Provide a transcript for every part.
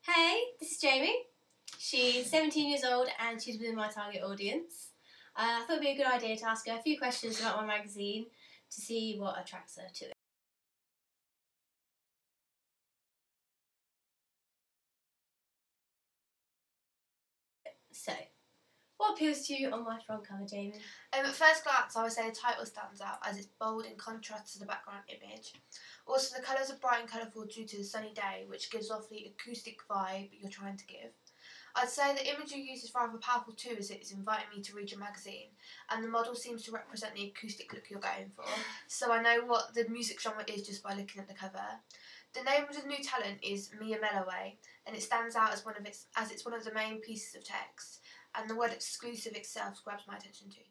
Hey, this is Jamie. She's 17 years old and she's within my target audience. I thought it would be a good idea to ask her a few questions about my magazine to see what attracts her to it. So, what appeals to you on my front cover, Jamie? At first glance, I would say the title stands out as it's bold in contrast to the background image. Also, the colours are bright and colourful due to the sunny day, which gives off the acoustic vibe you're trying to give. I'd say the imagery used is rather powerful too, as it is inviting me to read your magazine, and the model seems to represent the acoustic look you're going for, so I know what the music genre is just by looking at the cover. The name of the new talent is Mia Melloway, and it stands out as it's one of the main pieces of text, and the word exclusive itself grabs my attention too.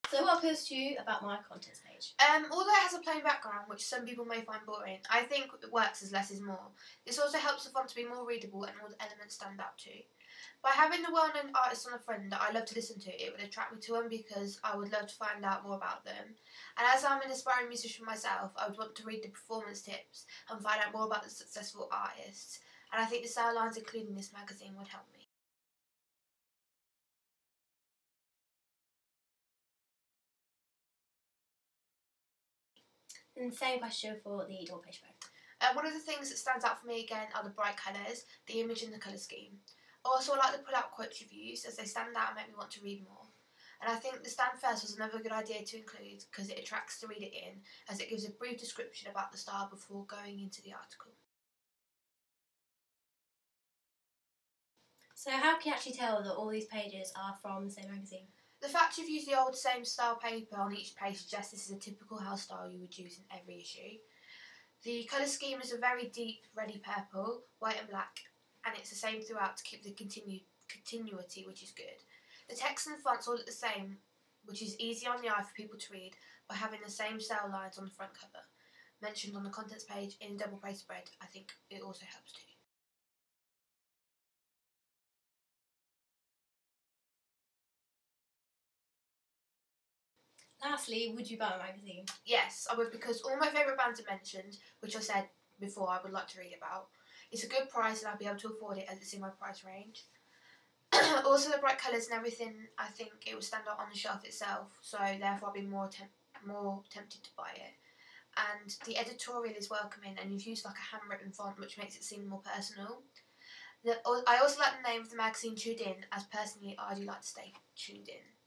So, what appeals to you about my contents page? Although it has a plain background, which some people may find boring, I think it works as less is more. This also helps the font to be more readable and all the elements stand out too. By having the well-known artists on a friend that I love to listen to, it would attract me to them because I would love to find out more about them. And as I'm an aspiring musician myself, I would want to read the performance tips and find out more about the successful artists. And I think the style lines included in this magazine would help me. And the same question for the door page back. One of the things that stands out for me again are the bright colours, the image and the colour scheme. Also, I like the pull-out quotes you've used as they stand out and make me want to read more. And I think the stand first was another good idea to include because it attracts to read it in, as it gives a brief description about the style before going into the article. So, how can you actually tell that all these pages are from the same magazine? The fact you've used the old same style paper on each page suggests this is a typical house style you would use in every issue. The colour scheme is a very deep reddy purple, white and black, and it's the same throughout to keep the continuity, which is good. The text and fonts all look the same, which is easy on the eye for people to read by having the same cell lines on the front cover. Mentioned on the contents page in double page spread, I think it also helps too. Lastly, would you buy a magazine? Yes, I would, because all my favourite bands are mentioned, which I said before I would like to read about. It's a good price and I'll be able to afford it as it's in my price range. Also, the bright colours and everything, I think it would stand out on the shelf itself, so therefore I'll be more tempted to buy it. And the editorial is welcoming, and you've used like a handwritten font, which makes it seem more personal. I also like the name of the magazine, Tuned In, as personally I do like to stay tuned in.